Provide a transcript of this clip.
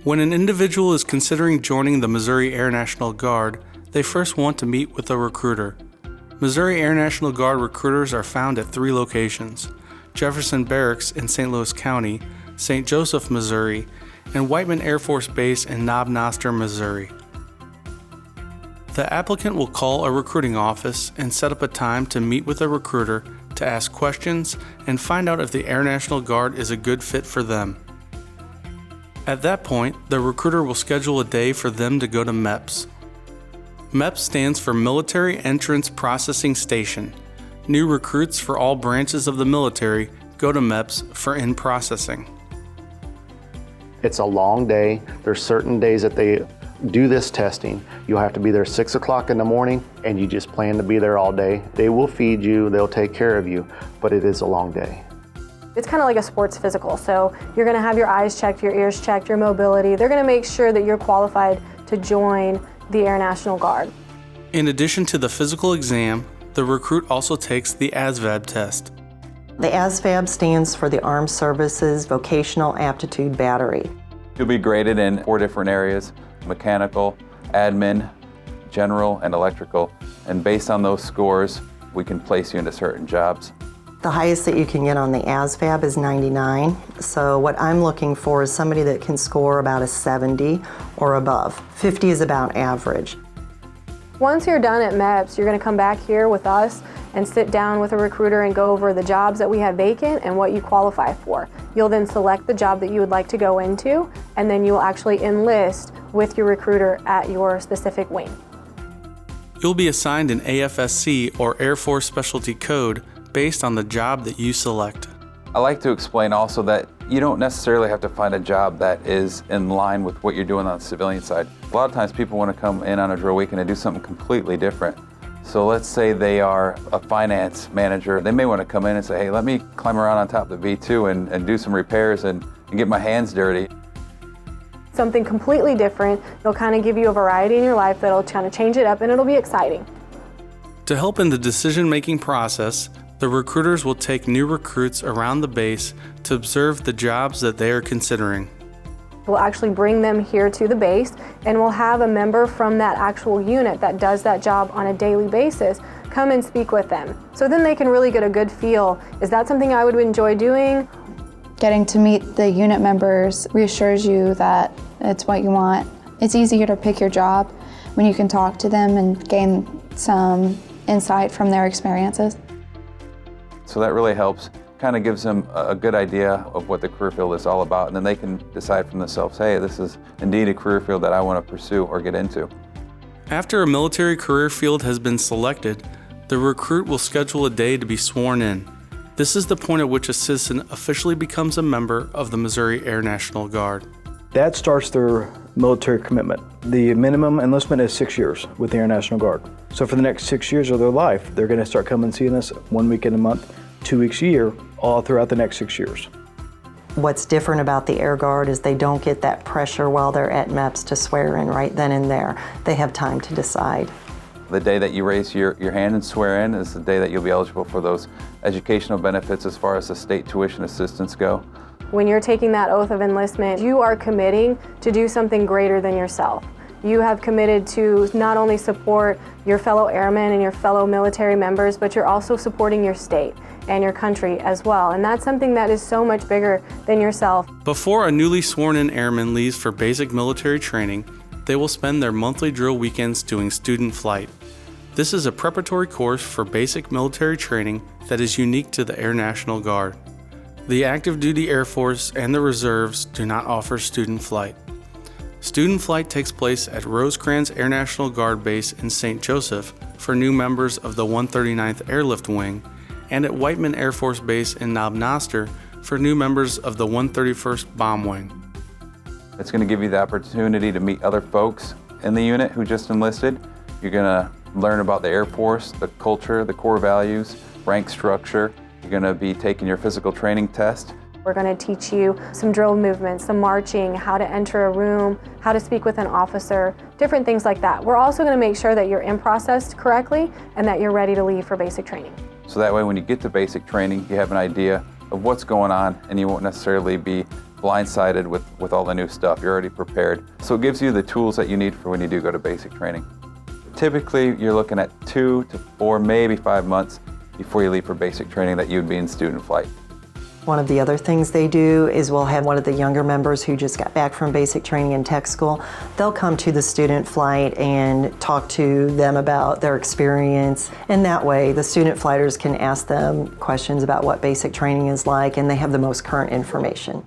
When an individual is considering joining the Missouri Air National Guard, they first want to meet with a recruiter. Missouri Air National Guard recruiters are found at 3 locations: Jefferson Barracks in St. Louis County, St. Joseph, Missouri, and Whiteman Air Force Base in Knob Noster, Missouri. The applicant will call a recruiting office and set up a time to meet with a recruiter to ask questions and find out if the Air National Guard is a good fit for them. At that point, the recruiter will schedule a day for them to go to MEPs. MEPs stands for Military Entrance Processing Station. New recruits for all branches of the military go to MEPs for in-processing. It's a long day. There's certain days that they do this testing. You'll have to be there 6 o'clock in the morning, and you just plan to be there all day. They will feed you, they'll take care of you, but it is a long day. It's kind of like a sports physical, so you're going to have your eyes checked, your ears checked, your mobility. They're going to make sure that you're qualified to join the Air National Guard. In addition to the physical exam, the recruit also takes the ASVAB test. The ASVAB stands for the Armed Services Vocational Aptitude Battery. You'll be graded in 4 different areas: mechanical, admin, general, and electrical. And based on those scores, we can place you into certain jobs. The highest that you can get on the ASVAB is 99. So what I'm looking for is somebody that can score about a 70 or above. 50 is about average. Once you're done at MEPs, you're going to come back here with us and sit down with a recruiter and go over the jobs that we have vacant and what you qualify for. You'll then select the job that you would like to go into, and then you'll actually enlist with your recruiter at your specific wing. You'll be assigned an AFSC or Air Force Specialty Code based on the job that you select. I like to explain also that you don't necessarily have to find a job that is in line with what you're doing on the civilian side. A lot of times people want to come in on a drill weekend and do something completely different. So let's say they are a finance manager. They may want to come in and say, hey, let me climb around on top of the V2 and do some repairs and get my hands dirty. Something completely different. They'll kind of give you a variety in your life that'll kind of change it up, and it'll be exciting. To help in the decision-making process, the recruiters will take new recruits around the base to observe the jobs that they are considering. We'll actually bring them here to the base, and we'll have a member from that actual unit that does that job on a daily basis come and speak with them. So then they can really get a good feel. Is that something I would enjoy doing? Getting to meet the unit members reassures you that it's what you want. It's easier to pick your job when you can talk to them and gain some insight from their experiences. So that really helps, kind of gives them a good idea of what the career field is all about, and then they can decide for themselves, hey, this is indeed a career field that I want to pursue or get into. After a military career field has been selected, the recruit will schedule a day to be sworn in. This is the point at which a citizen officially becomes a member of the Missouri Air National Guard. That starts their military commitment. The minimum enlistment is 6 years with the Air National Guard. So for the next 6 years of their life, they're going to start coming and seeing us 1 weekend a month, 2 weeks a year, all throughout the next 6 years. What's different about the Air Guard is they don't get that pressure while they're at MEPs to swear in right then and there. They have time to decide. The day that you raise your hand and swear in is the day that you'll be eligible for those educational benefits as far as the state tuition assistance go. When you're taking that oath of enlistment, you are committing to do something greater than yourself. You have committed to not only support your fellow airmen and your fellow military members, but you're also supporting your state and your country as well. And that's something that is so much bigger than yourself. Before a newly sworn-in airman leaves for basic military training, they will spend their monthly drill weekends doing student flight. This is a preparatory course for basic military training that is unique to the Air National Guard. The active duty Air Force and the reserves do not offer student flight. Student flight takes place at Rosecrans Air National Guard Base in St. Joseph for new members of the 139th Airlift Wing, and at Whiteman Air Force Base in Knob Noster for new members of the 131st Bomb Wing. It's going to give you the opportunity to meet other folks in the unit who just enlisted. You're going to learn about the Air Force, the culture, the core values, rank structure. You're going to be taking your physical training test. We're going to teach you some drill movements, some marching, how to enter a room, how to speak with an officer, different things like that. We're also going to make sure that you're in processed correctly and that you're ready to leave for basic training. So that way when you get to basic training, you have an idea of what's going on and you won't necessarily be blindsided with all the new stuff. You're already prepared. So it gives you the tools that you need for when you do go to basic training. Typically, you're looking at 2 to 4, maybe 5 months before you leave for basic training that you'd be in student flight. One of the other things they do is we'll have one of the younger members who just got back from basic training in tech school. They'll come to the student flight and talk to them about their experience. And that way, the student flighters can ask them questions about what basic training is like, and they have the most current information.